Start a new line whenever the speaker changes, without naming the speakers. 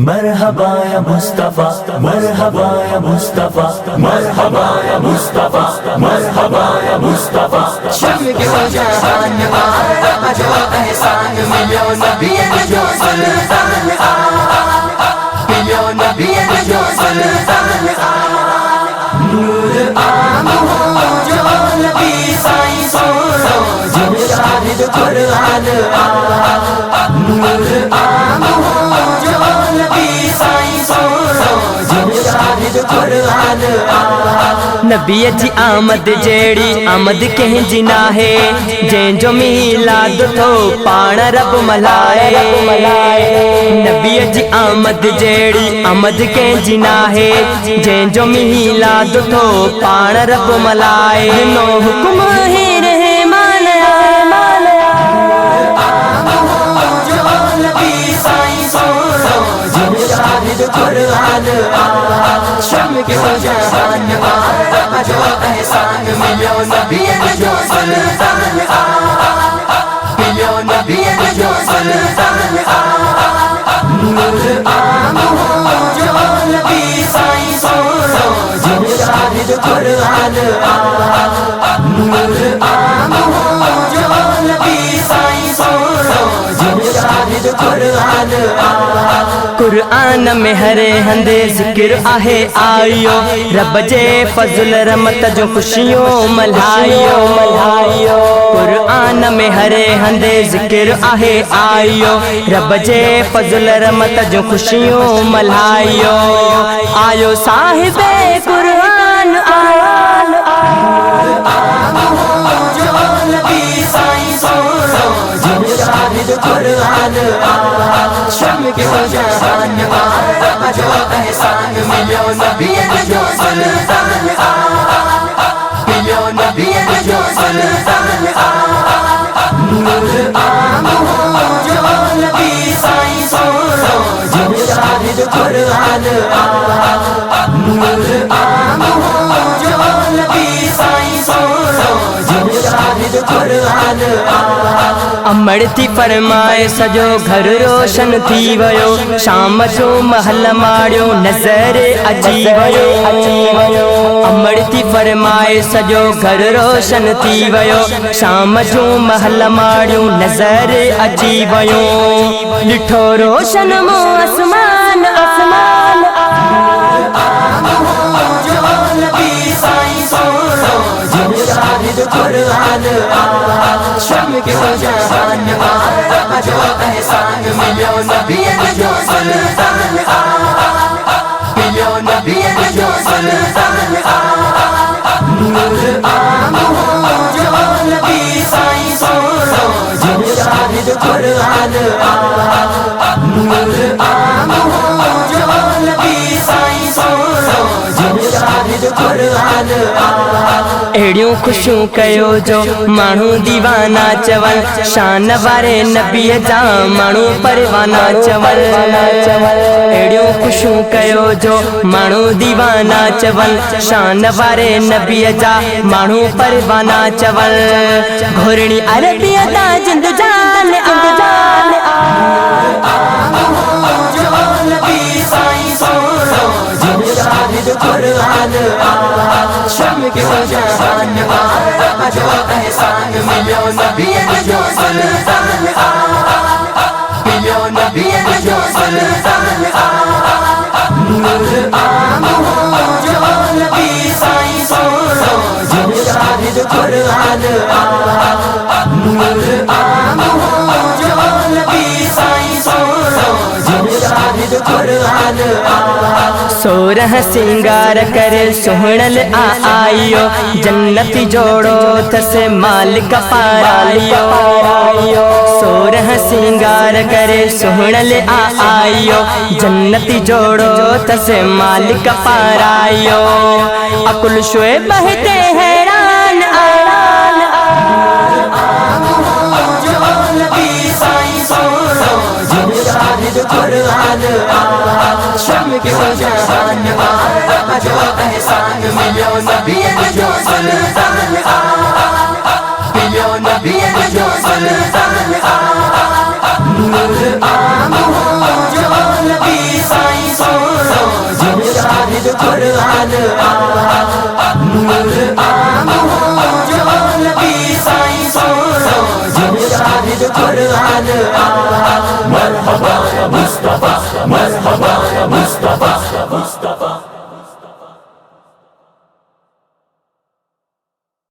मरहबा या मुस्तफा, मरहबा या मुस्तफा, मरहबा या मुस्तफा, मरहबा या मुस्तफा।
शम्म के वो जहान आ जो एहसान मिलो नबी जो सुल्तान आ, मिलो नबी जो सुल्तान आ। नूर आम हो जो नबी साईं सोरो जिन शाहिद कुरान आ। नूर आम हो जो नबी साईं सोरो जिन शाहिद कुरान आ।
नबी जी आमद जेड़ी आमद कंहिंजी नाहे, जंहिंजो मीलाद थो पाण रब मल्हाए। नबी जी आमद जेड़ी आमद कंहिंजी नाहे, जंहिंजो मीलाद थो पाण रब मल्हाए। नो हुक्म ही रहमान
कुरान आ। शम्म के वो जहान आ जो एहसान मिलो नबी जो सुल्तान आ, मिलो नबी जो सुल्तान आ। नूर आम हो जो नबी साईं सोरो जिन शाहिद कुरान आ। नूर आम हो जो नबी साईं सोरो जिन शाहिद कुरान आ।
कुरान में हरे हंदे जिक्र आहे आयो, रब जे फज़ल रहमत जो खुशियों मल्हायो। कुरान में हरे हंदे जिक्र आहे आयो, रब जे फज़ल रहमत जो खुशियों मल्हायो। आयो साहिबे कुरान आन
आम हो जो नबी साईं सोरो जिन शाहिद कुरान आ। शम्म के वो जहान आ जो एहसान मिलो नबी जो सुल्तान आ, मिलो नबी जो सुल्तान आ। नूर आम हो जो नबी साईं सोरो जिन शाहिद कुरान आ। नूर आम हो जो नबी साईं सोरो जिन शाहिद कुरान आ।
अमर थी फरमाए सजो घर रोशन थी वयो, शाम जो महल मारियो नज़र अची वयो। अमर थी फरमाए सजो घर रोशन थी वयो, शाम जो महल मारियो नज़र अची वयो। ॾिठो रोशन मो आसमान आसमान
आम हो जो नबी साईं सोरो जिन शाहिद कुरान आ। शम्म के वो जहान आ जो एहसान मिलो नबी जो सुल्तान आ, मिलो नबी जो सुल्तान आ। नूर आम हो जो नबी साईं सोरो जिन शाहिद कुरान आ। नूर आम हो जो नबी साईं सोरो जिन शाहिद कुरान आ।
एड़ियूं खुशियूं कयो जो माण्हू दीवाना चवन, शान वारे नबीअ जा माण्हू परवाना चवन। एड़ियूं खुशियूं कयो जो माण्हू दीवाना चवन, शान वारे नबीअ जा माण्हू परवाना चवन। घोरणी अरबीअ दा जिंद जान आन
आम हो जो नबी साईं सोरो जिन शाहिद कुरान आ। शम्म के वो जहान आ जो एहसान मिलो नबी जो सुल्तान आ, मिलो नबी जो सुल्तान आ। नूर आम हो जो नबी साईं सोरो जिन शाहिद कुरान आ। नूर आम हो जो नबी साईं सोरो जिन शाहिद कुरान आ।
सोरह सिंगार करे सोहणल आयो, जन्नती जोड़ो थसे मालिक पारायो। सोरह सिंगार करे सोहणल आयो, जन्नती जोड़ो थसे मालिक पारायो। अकुल शोएब बहते हैरान आन
आम हो जो नबी साईं सोरो जिन शाहिद कुरान आ। शम्म के वो जहान आ जो एहसान मिलो नबी जो सुल्तान आ, मिलो नबी जो सुल्तान आ। नूर आम हो जो नबी
मरहबा